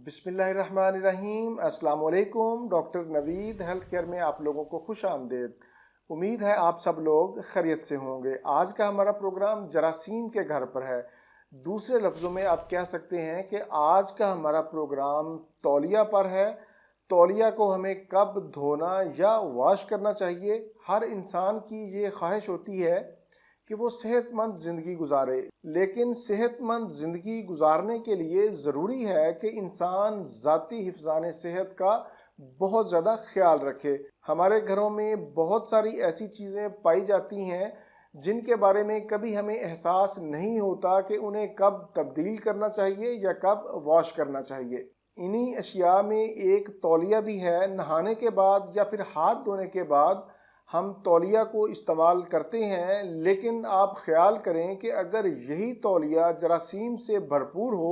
बिस्मिल्लाहिर्रहमानिर्रहीम। अस्सलाम वालेकुम। डॉक्टर नवीद हेल्थ केयर में आप लोगों को खुश आमदेद। उम्मीद है आप सब लोग खैरियत से होंगे। आज का हमारा प्रोग्राम जरासीम के घर पर है। दूसरे लफ्ज़ों में आप कह सकते हैं कि आज का हमारा प्रोग्राम तौलिया पर है। तौलिया को हमें कब धोना या वॉश करना चाहिए। हर इंसान की ये ख्वाहिश होती है कि वो सेहतमंद ज़िंदगी गुजारे, लेकिन सेहतमंद ज़िंदगी गुजारने के लिए ज़रूरी है कि इंसान ज़ाती हिफ़्ज़ान सेहत का बहुत ज़्यादा ख्याल रखे। हमारे घरों में बहुत सारी ऐसी चीज़ें पाई जाती हैं जिनके बारे में कभी हमें एहसास नहीं होता कि उन्हें कब तब्दील करना चाहिए या कब वॉश करना चाहिए। इन्हीं अशिया में एक तौलिया भी है। नहाने के बाद या फिर हाथ धोने के बाद हम तौलिया को इस्तेमाल करते हैं, लेकिन आप ख्याल करें कि अगर यही तौलिया जरासीम से भरपूर हो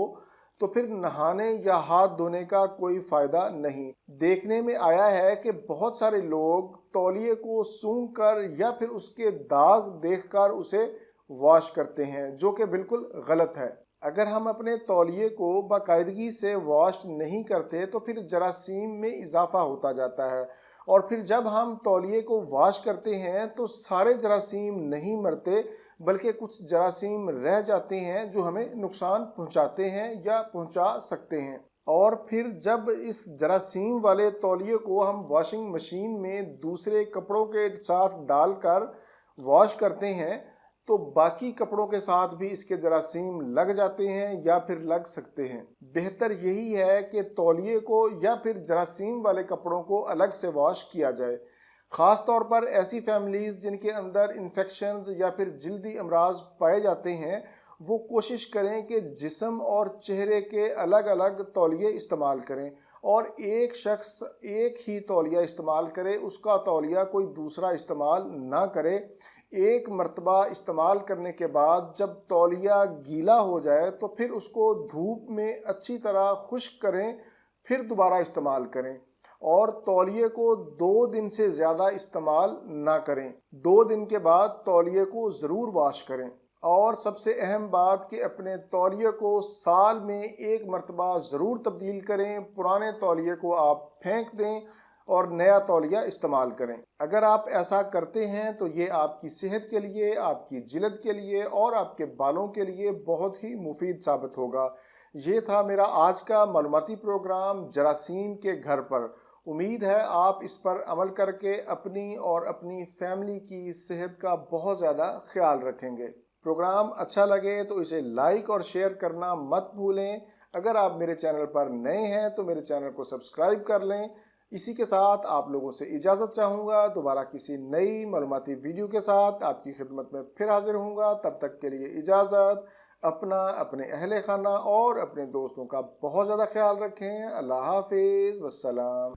तो फिर नहाने या हाथ धोने का कोई फ़ायदा नहीं। देखने में आया है कि बहुत सारे लोग तौलिए को सूंघ कर या फिर उसके दाग देखकर उसे वॉश करते हैं, जो कि बिल्कुल गलत है। अगर हम अपने तौलिए को बाकायदगी से वॉश नहीं करते तो फिर जरासीम में इजाफा होता जाता है, और फिर जब हम तौलिए को वॉश करते हैं तो सारे जरासीम नहीं मरते, बल्कि कुछ जरासीम रह जाते हैं जो हमें नुकसान पहुंचाते हैं या पहुंचा सकते हैं। और फिर जब इस जरासीम वाले तौलिए को हम वॉशिंग मशीन में दूसरे कपड़ों के साथ डालकर वॉश करते हैं तो बाकी कपड़ों के साथ भी इसके जरासीम लग जाते हैं या फिर लग सकते हैं। बेहतर यही है कि तौलिए को या फिर जरासीम वाले कपड़ों को अलग से वॉश किया जाए। ख़ास तौर पर ऐसी फैमिलीज़ जिनके अंदर इन्फेक्शंस या फिर जल्दी अमराज पाए जाते हैं, वो कोशिश करें कि जिस्म और चेहरे के अलग अलग तौलिए इस्तेमाल करें, और एक शख्स एक ही तौलिया इस्तेमाल करे, उसका तौलिया कोई दूसरा इस्तेमाल ना करे। एक मर्तबा इस्तेमाल करने के बाद जब तौलिया गीला हो जाए तो फिर उसको धूप में अच्छी तरह खुश्क करें, फिर दोबारा इस्तेमाल करें। और तौलिए को 2 दिन से ज़्यादा इस्तेमाल ना करें। 2 दिन के बाद तौलिए को ज़रूर वॉश करें। और सबसे अहम बात कि अपने तौलिए को साल में 1 मर्तबा ज़रूर तब्दील करें। पुराने तौलिए को आप फेंक दें और नया तौलिया इस्तेमाल करें। अगर आप ऐसा करते हैं तो ये आपकी सेहत के लिए, आपकी जिल्द के लिए और आपके बालों के लिए बहुत ही मुफीद साबित होगा। ये था मेरा आज का मालूमाती प्रोग्राम जरासीम के घर पर। उम्मीद है आप इस पर अमल करके अपनी और अपनी फैमिली की सेहत का बहुत ज़्यादा ख्याल रखेंगे। प्रोग्राम अच्छा लगे तो इसे लाइक और शेयर करना मत भूलें। अगर आप मेरे चैनल पर नए हैं तो मेरे चैनल को सब्सक्राइब कर लें। इसी के साथ आप लोगों से इजाज़त चाहूँगा। दोबारा किसी नई मालूमाती वीडियो के साथ आपकी खिदमत में फिर हाजिर होऊंगा। तब तक के लिए इजाज़त। अपना, अपने अहले खाना और अपने दोस्तों का बहुत ज़्यादा ख्याल रखें। अल्लाह हाफिज़, वस्सलाम।